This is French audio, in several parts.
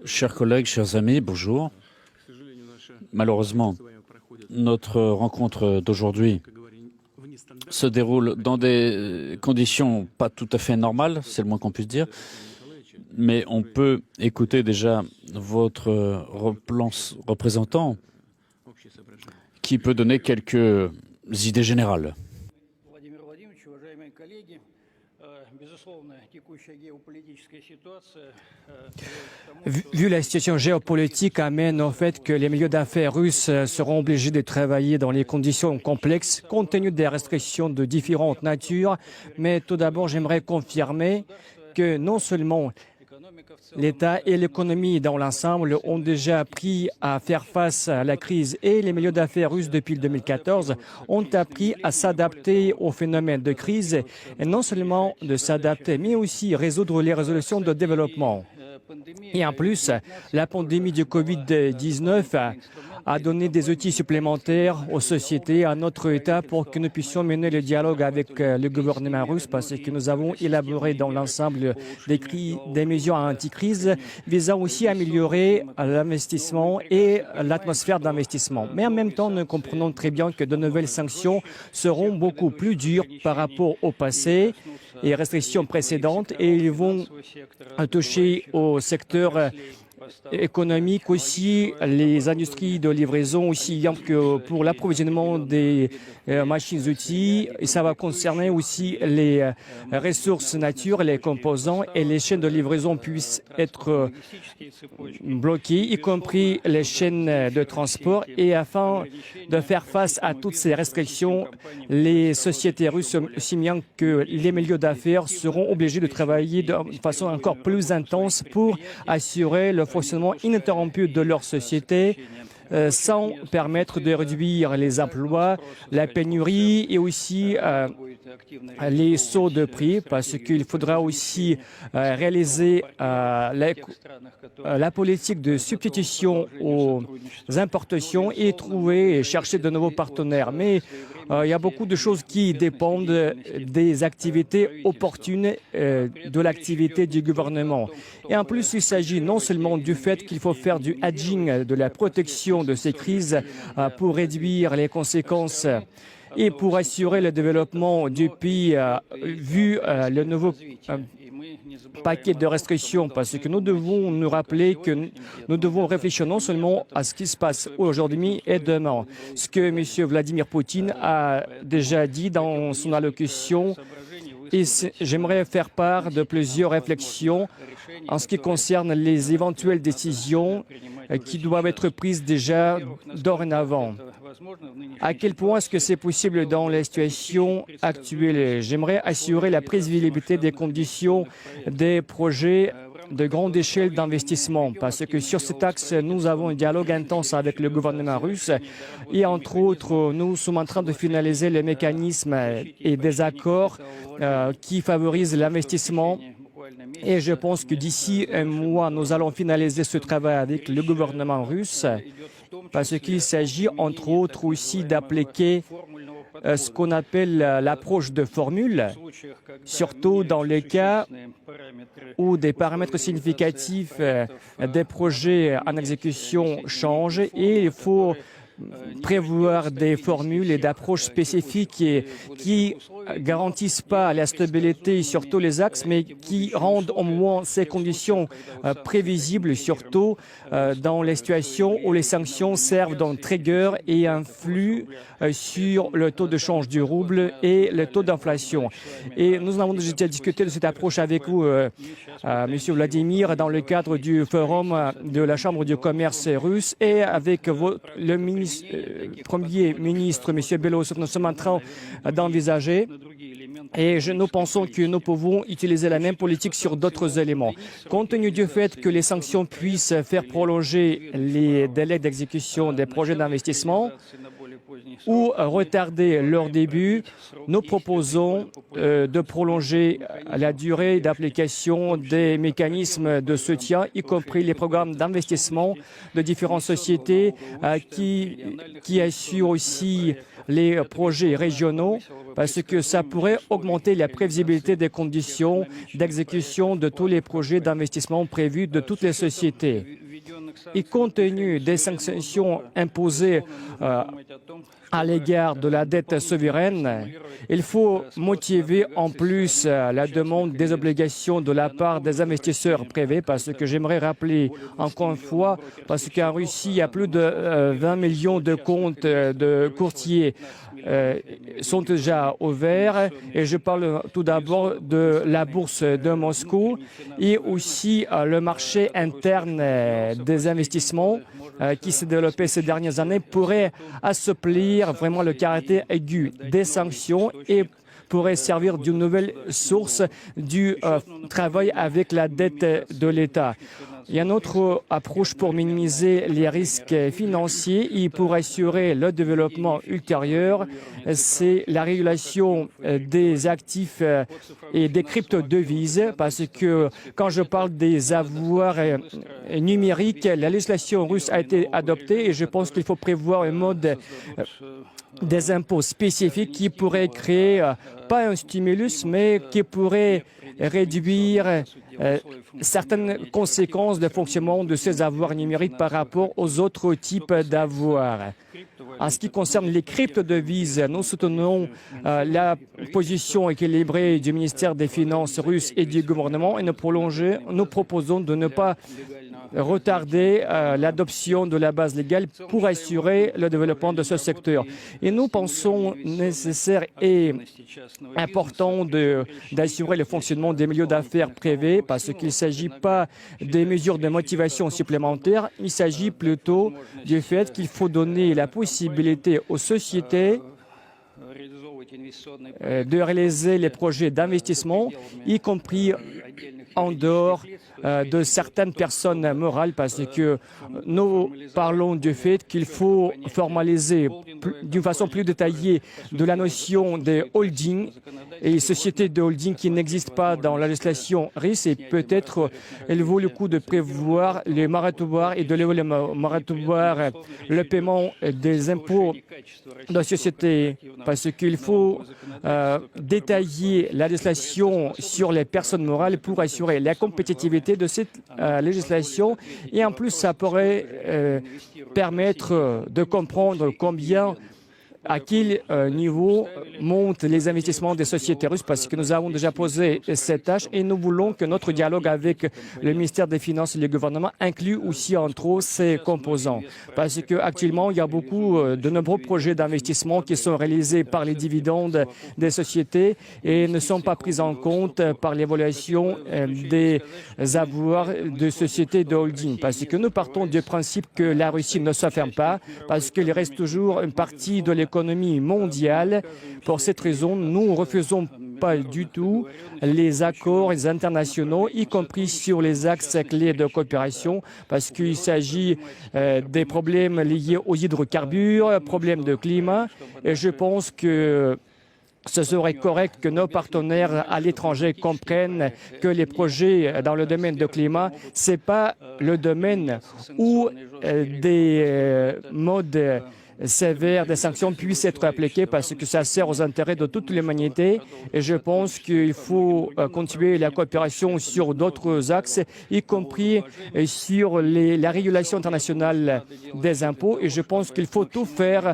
Chers collègues, chers amis, bonjour. Malheureusement, notre rencontre d'aujourd'hui se déroule dans des conditions pas tout à fait normales, c'est le moins qu'on puisse dire, mais on peut écouter déjà votre représentant qui peut donner quelques idées générales. Vu la situation géopolitique amène au fait que les milieux d'affaires russes seront obligés de travailler dans les conditions complexes compte tenu des restrictions de différentes natures. Mais tout d'abord, j'aimerais confirmer que non seulement l'État et l'économie dans l'ensemble ont déjà appris à faire face à la crise et les milieux d'affaires russes depuis 2014 ont appris à s'adapter au phénomène de crise et non seulement de s'adapter mais aussi résoudre les résolutions de développement. Et en plus, la pandémie du Covid-19 a donné des outils supplémentaires aux sociétés, à notre État, pour que nous puissions mener le dialogue avec le gouvernement russe, parce que nous avons élaboré dans l'ensemble des mesures anti-crise visant aussi à améliorer l'investissement et l'atmosphère d'investissement. Mais en même temps, nous comprenons très bien que de nouvelles sanctions seront beaucoup plus dures par rapport au passé et restrictions précédentes et ils vont toucher au secteur économique aussi, les industries de livraison aussi bien que pour l'approvisionnement des machines-outils. Et ça va concerner aussi les ressources nature, les composants et les chaînes de livraison puissent être bloquées, y compris les chaînes de transport. Et afin de faire face à toutes ces restrictions, les sociétés russes, aussi bien que les milieux d'affaires, seront obligés de travailler de façon encore plus intense pour assurer le fonctionnement ininterrompu de leur société sans permettre de réduire les emplois, la pénurie et aussi les sauts de prix, parce qu'il faudra aussi réaliser la politique de substitution aux importations et trouver et chercher de nouveaux partenaires. Mais il y a beaucoup de choses qui dépendent des activités opportunes de l'activité du gouvernement. Et en plus, il s'agit non seulement du fait qu'il faut faire du hedging, de la protection de ces crises pour réduire les conséquences et pour assurer le développement du pays vu le nouveau paquet de restrictions, parce que nous devons nous rappeler que nous devons réfléchir non seulement à ce qui se passe aujourd'hui et demain. Ce que M. Vladimir Poutine a déjà dit dans son allocution, et j'aimerais faire part de plusieurs réflexions en ce qui concerne les éventuelles décisions qui doivent être prises déjà dorénavant. À quel point est-ce que c'est possible dans la situation actuelle? J'aimerais assurer la prévisibilité des conditions des projets de grande échelle d'investissement, parce que sur cet axe, nous avons un dialogue intense avec le gouvernement russe et entre autres, nous sommes en train de finaliser les mécanismes et des accords qui favorisent l'investissement. Et je pense que d'ici un mois, nous allons finaliser ce travail avec le gouvernement russe, parce qu'il s'agit entre autres aussi d'appliquer ce qu'on appelle l'approche de formule, surtout dans les cas où des paramètres significatifs des projets en exécution changent et il faut prévoir des formules et d'approches spécifiques qui garantissent pas la stabilité sur tous les axes, mais qui rendent au moins ces conditions prévisibles, surtout dans les situations où les sanctions servent d'un trigger et influent sur le taux de change du rouble et le taux d'inflation. Et nous avons déjà discuté de cette approche avec vous, Monsieur Vladimir, dans le cadre du forum de la Chambre du commerce russe et avec le Premier ministre, M. Belosov, nous sommes en train d'envisager et nous pensons que nous pouvons utiliser la même politique sur d'autres éléments. Compte tenu du fait que les sanctions puissent faire prolonger les délais d'exécution des projets d'investissement, ou retarder leur début, nous proposons de prolonger la durée d'application des mécanismes de soutien, y compris les programmes d'investissement de différentes sociétés qui assurent aussi les projets régionaux, parce que ça pourrait augmenter la prévisibilité des conditions d'exécution de tous les projets d'investissement prévus de toutes les sociétés. Et compte tenu des sanctions imposées à l'égard de la dette souveraine, il faut motiver en plus la demande des obligations de la part des investisseurs privés, parce que j'aimerais rappeler encore une fois, parce qu'en Russie, il y a plus de 20 millions de comptes de courtiers sont déjà ouverts, et je parle tout d'abord de la bourse de Moscou et aussi le marché interne des investissements qui s'est développé ces dernières années pourrait assouplir vraiment le caractère aigu des sanctions et pourrait servir d'une nouvelle source du travail avec la dette de l'État. Il y a une autre approche pour minimiser les risques financiers et pour assurer le développement ultérieur, c'est la régulation des actifs et des crypto-devises, parce que quand je parle des avoirs numériques, la législation russe a été adoptée et je pense qu'il faut prévoir un mode des impôts spécifiques qui pourrait créer, pas un stimulus, mais qui pourrait réduire certaines conséquences de fonctionnement de ces avoirs numériques par rapport aux autres types d'avoirs. En ce qui concerne les crypto-devises, nous soutenons la position équilibrée du ministère des Finances russe et du gouvernement et nous proposons de ne pas retarder l'adoption de la base légale pour assurer le développement de ce secteur. Et nous pensons nécessaire et important d'assurer le fonctionnement des milieux d'affaires privés, parce qu'il ne s'agit pas des mesures de motivation supplémentaires, il s'agit plutôt du fait qu'il faut donner la possibilité aux sociétés de réaliser les projets d'investissement, y compris en dehors de certaines personnes morales, parce que nous parlons du fait qu'il faut formaliser d'une façon plus détaillée de la notion des holdings et sociétés de holding qui n'existent pas dans la législation russe, et peut-être il vaut le coup de prévoir les moratoires et de lever les moratoires, le paiement des impôts de société, parce qu'il faut détailler la législation sur les personnes morales pour assurer la compétitivité de cette législation, et en plus ça pourrait permettre de comprendre à quel niveau montent les investissements des sociétés russes, parce que nous avons déjà posé cette tâche et nous voulons que notre dialogue avec le ministère des Finances et le gouvernement inclue aussi entre autres ces composants. Parce qu'actuellement, il y a beaucoup de nombreux projets d'investissement qui sont réalisés par les dividendes des sociétés et ne sont pas pris en compte par l'évaluation des avoirs de sociétés de holding. Parce que nous partons du principe que la Russie ne se ferme pas, parce qu'il reste toujours une partie de l'économie mondiale. Pour cette raison, nous ne refusons pas du tout les accords internationaux, y compris sur les axes clés de coopération, parce qu'il s'agit des problèmes liés aux hydrocarbures, problèmes de climat, et je pense que ce serait correct que nos partenaires à l'étranger comprennent que les projets dans le domaine du climat, ce n'est pas le domaine où des modes sévères des sanctions puissent être appliquées, parce que ça sert aux intérêts de toute l'humanité. Et je pense qu'il faut continuer la coopération sur d'autres axes, y compris sur la régulation internationale des impôts. Et je pense qu'il faut tout faire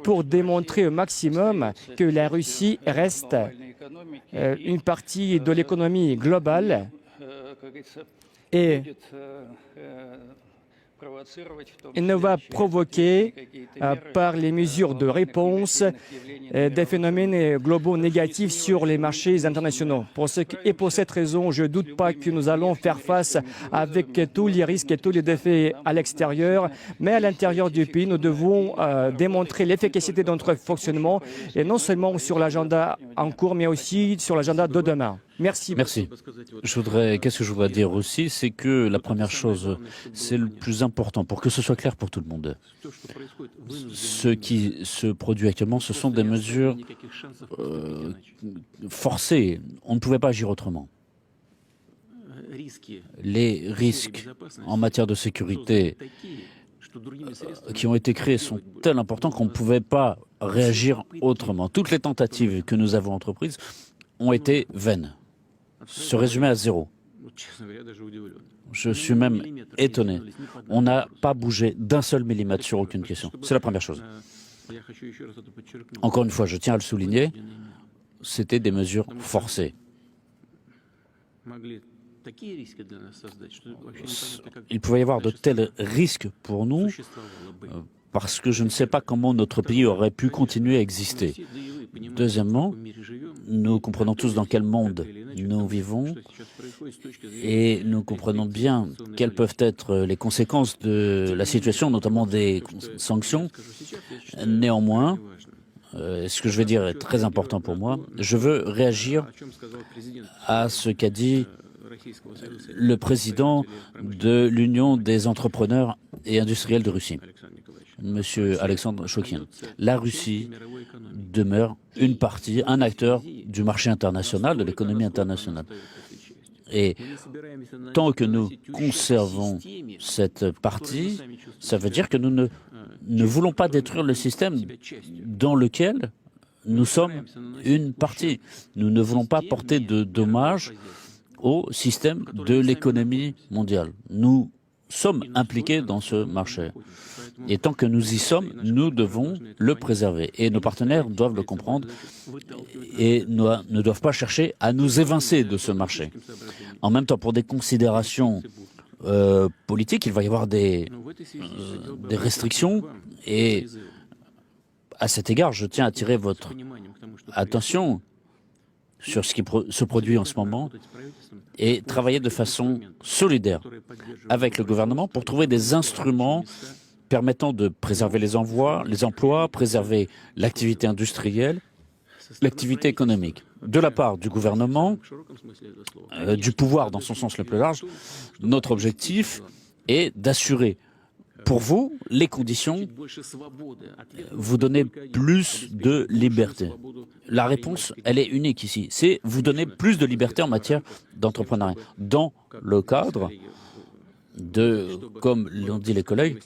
pour démontrer au maximum que la Russie reste une partie de l'économie globale et il ne va provoquer par les mesures de réponse des phénomènes globaux négatifs sur les marchés internationaux. Pour cette raison, je ne doute pas que nous allons faire face avec tous les risques et tous les défis à l'extérieur, mais à l'intérieur du pays, nous devons démontrer l'efficacité de notre fonctionnement, et non seulement sur l'agenda en cours, mais aussi sur l'agenda de demain. Merci. Merci. Qu'est-ce que je voudrais dire aussi, c'est que la première chose, c'est le plus important important pour que ce soit clair pour tout le monde. Ce qui se produit actuellement, ce sont des mesures forcées. On ne pouvait pas agir autrement. Les risques en matière de sécurité qui ont été créés sont tels importants qu'on ne pouvait pas réagir autrement. Toutes les tentatives que nous avons entreprises ont été vaines, se résumer à zéro. Je suis même étonné. On n'a pas bougé d'un seul millimètre sur aucune question. C'est la première chose. Encore une fois, je tiens à le souligner, c'était des mesures forcées. Il pouvait y avoir de tels risques pour nous parce que je ne sais pas comment notre pays aurait pu continuer à exister. Deuxièmement, nous comprenons tous dans quel monde nous vivons et nous comprenons bien quelles peuvent être les conséquences de la situation, notamment des sanctions. Néanmoins, ce que je vais dire est très important pour moi. Je veux réagir à ce qu'a dit le président de l'Union des entrepreneurs et industriels de Russie, M. Alexandre Chokhin. La Russie demeure une partie, un acteur du marché international, de l'économie internationale. Et tant que nous conservons cette partie, ça veut dire que nous ne voulons pas détruire le système dans lequel nous sommes une partie. Nous ne voulons pas porter de dommages au système de l'économie mondiale. Nous sommes impliqués dans ce marché. Et tant que nous y sommes, nous devons le préserver. Et nos partenaires doivent le comprendre et ne doivent pas chercher à nous évincer de ce marché. En même temps, pour des considérations politiques, il va y avoir des restrictions. Et à cet égard, je tiens à attirer votre attention sur ce qui se produit en ce moment et travailler de façon solidaire avec le gouvernement pour trouver des instruments permettant de préserver les emplois, préserver l'activité industrielle, l'activité économique. De la part du gouvernement, du pouvoir dans son sens le plus large, notre objectif est d'assurer pour vous les conditions, vous donner plus de liberté. La réponse, elle est unique ici. C'est vous donner plus de liberté en matière d'entrepreneuriat. Dans le cadre de, comme l'ont dit les collègues,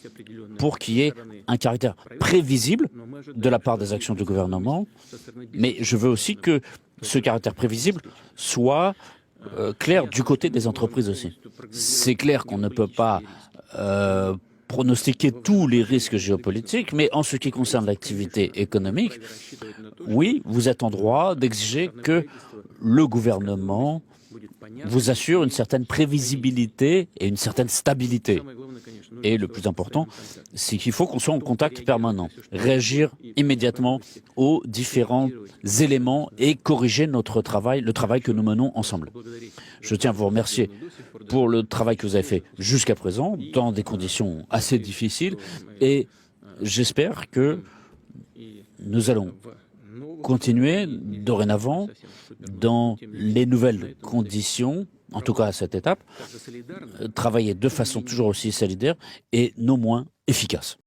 pour qu'il y ait un caractère prévisible de la part des actions du gouvernement, mais je veux aussi que ce caractère prévisible soit clair du côté des entreprises aussi. C'est clair qu'on ne peut pas pronostiquer tous les risques géopolitiques, mais en ce qui concerne l'activité économique, oui, vous êtes en droit d'exiger que le gouvernement vous assure une certaine prévisibilité et une certaine stabilité. Et le plus important, c'est qu'il faut qu'on soit en contact permanent, réagir immédiatement aux différents éléments et corriger notre travail, le travail que nous menons ensemble. Je tiens à vous remercier pour le travail que vous avez fait jusqu'à présent, dans des conditions assez difficiles, et j'espère que nous allons continuer dorénavant dans les nouvelles conditions, en tout cas à cette étape, travailler de façon toujours aussi solidaire et non moins efficace.